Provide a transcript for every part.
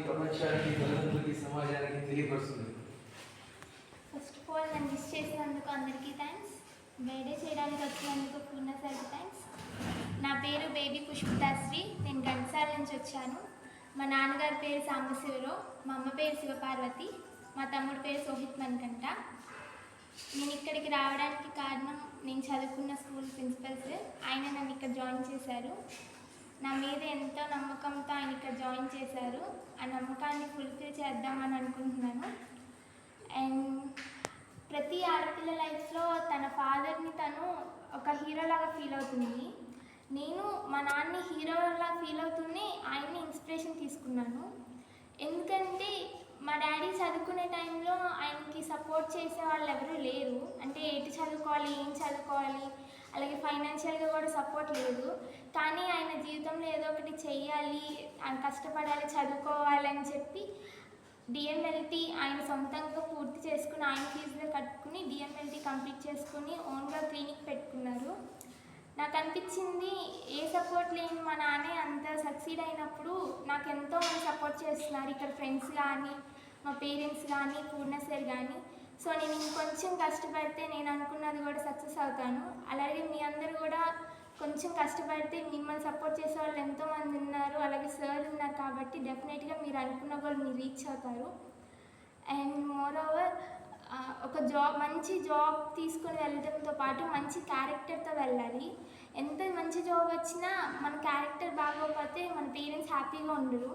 ప్రపంచానికి తల్లిదండ్రులకి సమాజానికి తెలియపరుస్తుంది? ఫస్ట్ ఆఫ్ ఆల్ నన్ను విష్ చేసినందుకు అందరికీ థ్యాంక్స్. బర్త్డే చేయడానికి వచ్చినందుకు పూర్ణ సార్కి థ్యాంక్స్. నా పేరు బేబీ పుష్పితాశ్రీ. నేను ఘంటసాల నుంచి వచ్చాను. మా నాన్నగారి పేరు సాంబశివరావు, మా అమ్మ పేరు శివపార్వతి, మా తమ్ముడు పేరు సోహిత్ మన్కంట. నేను ఇక్కడికి రావడానికి కారణం నేను చదువుకున్న స్కూల్ ప్రిన్సిపల్ సార్. ఆయన నన్ను ఇక్కడ జాయిన్ చేశారు. నా మీద ఎంతో నమ్మకంతో ఆయన ఇక్కడ జాయిన్ చేశారు. ఆ నమ్మకాన్ని ఫుల్ఫిల్ చేద్దామని అనుకుంటున్నాను. అండ్ ప్రతి ఆడపిల్ల లైఫ్లో తన ఫాదర్ని తను ఒక హీరోలాగా ఫీల్ అవుతుంది. నేను మా నాన్నని హీరోలా ఫీల్ అవుతూనే ఆయన్ని ఇన్స్పిరేషన్ తీసుకున్నాను. ఎందుకంటే మా డాడీ చదువుకునే టైంలో ఆయనకి సపోర్ట్ చేసే వాళ్ళు ఎవరూ లేరు. అంటే ఎటు చదువుకోవాలి, ఏం చదువుకోవాలి, అలాగే ఫైనాన్షియల్గా కూడా సపోర్ట్ లేదు. కానీ ఆయన జీవితంలో ఏదో ఒకటి చెయ్యాలి, ఆయన కష్టపడాలి, చదువుకోవాలి అని చెప్పి డిఎంఎల్టీ ఆయన సొంతంగా పూర్తి చేసుకుని ఆయన ఫీజులో కట్టుకుని డిఎంఎల్టీ కంప్లీట్ చేసుకుని ఓన్గా క్లినిక్ పెట్టుకున్నారు. నాకు అనిపించింది ఏ సపోర్ట్ లేని మా నాన్నే అంత సక్సీడ్ అయినప్పుడు నాకు ఎంతో మంది సపోర్ట్ చేస్తున్నారు. ఇక్కడ ఫ్రెండ్స్ కానీ, మా పేరెంట్స్ కానీ, పూర్ణ సార్ కానీ. సో నేను ఇంకొంచెం కష్టపడితే నేను అనుకున్నది కూడా సక్సెస్ అవుతాను. అలాగే మీ అందరూ కూడా కొంచెం కష్టపడితే మిమ్మల్ని సపోర్ట్ చేసే వాళ్ళు ఎంతోమంది ఉన్నారు, అలాగే సార్ ఉన్నారు కాబట్టి డెఫినెట్గా మీరు అనుకున్న గోల్ మీరు రీచ్ అవుతారు. అండ్ మోర్ ఓవర్ మంచి జాబ్ తీసుకొని వెళ్ళడంతో పాటు మంచి క్యారెక్టర్తో వెళ్ళాలి. ఎంత మంచి జాబ్ వచ్చినా మన క్యారెక్టర్ బాగోకపోతే మన పేరెంట్స్ హ్యాపీగా ఉండరు.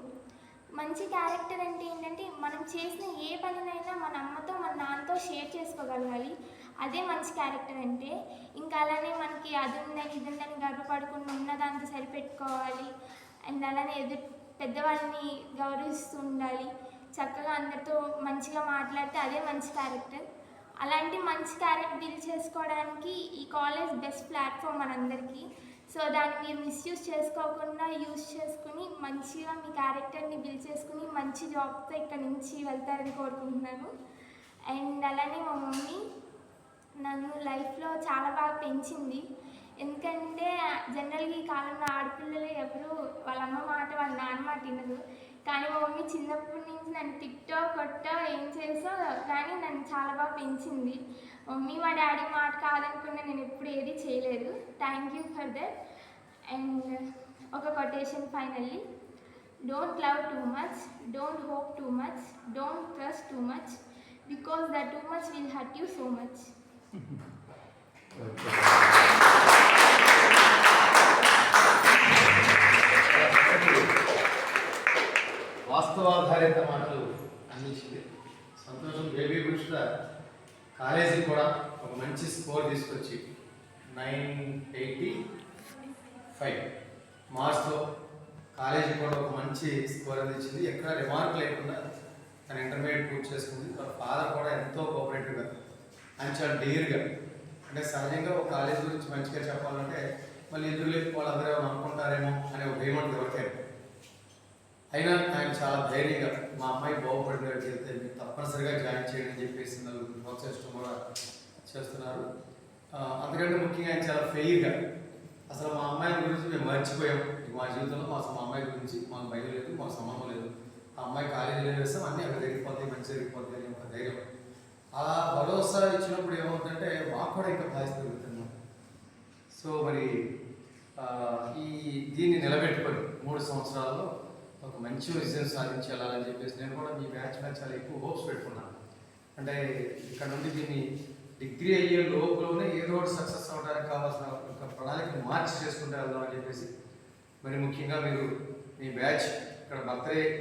మంచి క్యారెక్టర్ అంటే ఏంటంటే మనం చేసిన ఏ పనినైనా మన అమ్మతో మన నాన్నతో షేర్ చేసుకోగలగాలి. అదే మంచి క్యారెక్టర్ అంటే. ఇంకా అలానే మనకి అది ఉందని ఇది ఉందని గర్వపడకుండా ఉన్నదాంతో సరిపెట్టుకోవాలి. అండ్ అలానే పెద్దవాళ్ళని గౌరవిస్తూ ఉండాలి. చక్కగా అందరితో మంచిగా మాట్లాడితే అదే మంచి క్యారెక్టర్. అలాంటి మంచి క్యారెక్టర్ బిల్డ్ చేసుకోవడానికి ఈ కాలేజ్ బెస్ట్ ప్లాట్ఫామ్ మనందరికీ. సో దాన్ని మీరు మిస్యూజ్ చేసుకోకుండా యూజ్ చేసుకుని మంచిగా మీ క్యారెక్టర్ని బిల్డ్ చేసుకుని మంచి జాబ్తో ఇక్కడ నుంచి వెళ్తారని కోరుకుంటున్నాను. అండ్ అలానే మా మమ్మీ నన్ను లైఫ్లో చాలా బాగా పెంచింది. ఎందుకంటే జనరల్గా ఈ కాలంలో ఆడపిల్లలు ఎవరు వాళ్ళ అమ్మ మాట వాళ్ళ నాన్న మాట వినరు. కానీ మా మమ్మీ చిన్నప్పటి నుంచి నన్ను తిట్టో కొట్టో ఏం చేసో కానీ నన్ను చాలా బాగా పెంచింది. మమ్మీ మా డాడీ మాట కాదనుకున్నా నేను ఎప్పుడు ఏది చేయలేదు. Thank you for that. And ఒక quotation finally, don't love too much, don't hope too much, don't trust too much, because the too much will hurt you so much. వాస్తవాధారిత మాటలు అందించింది. సంతోషం. బేబీ పుష్ప కాలేజీకి కూడా ఒక మంచి స్కోర్ తీసుకొచ్చి 985 మార్క్స్తో కాలేజీకి కూడా ఒక మంచి స్కోర్ అందించింది. ఎక్కడ రిమార్క్ లేకుండా తన ఇంటర్మీడియట్ పూర్తి చేసుకుంది. వాళ్ళ ఫాదర్ కూడా ఎంతో కోఆపరేటివ్గా అండ్ చాలా డేర్గా. అంటే సహజంగా ఒక కాలేజ్ గురించి మంచిగా చెప్పాలంటే మళ్ళీ ఎదురు లేకపోతే వాళ్ళందరూ అనుకుంటారేమో అనే ఒక భయం ఎవరికైనా. అయినా ఆయన చాలా ధైర్యంగా మా అమ్మాయి బాగుపడినట్టు చెప్తే మీరు తప్పనిసరిగా జాయిన్ చేయండి అని చెప్పేసి నలుగురు ప్రోత్సహించడం కూడా చేస్తున్నారు. అందుకంటే ముఖ్యంగా ఆయన చాలా ఫెయిర్గా అసలు మా అమ్మాయి గురించి మేము మర్చిపోయాం. మా జీవితంలో మా అమ్మాయి గురించి మాకు భయం లేదు, మాకు సంబంధం లేదు. ఆ అమ్మాయి కాలేజీలో వేస్తాం అన్నీ అక్కడ జరిగిపోతాయి, మంచి జరిగిపోతాయి అని ఒక ధైర్యం. ఆ భరోసా ఇచ్చినప్పుడు ఏమవుతుందంటే మాకు కూడా ఇంకా బాధ్యత పెరుగుతున్నాం. సో మరి దీన్ని నిలబెట్టుకొని 3 సంవత్సరాల్లో ఒక మంచి విజయం సాధించి వెళ్ళాలని చెప్పేసి నేను కూడా మీ బ్యాచ్ మీద చాలా ఎక్కువ హోప్స్ పెట్టుకున్నాను. అంటే ఇక్కడ నుండి దీన్ని డిగ్రీ అయ్యే లోపలనే ఏదో ఒకటి సక్సెస్ అవ్వడానికి కావాల్సిన ఒక ప్రణాళికను మార్చి చేసుకుంటూ వెళ్దామని చెప్పేసి మరి ముఖ్యంగా మీరు మీ బ్యాచ్ ఇక్కడ బర్త్డే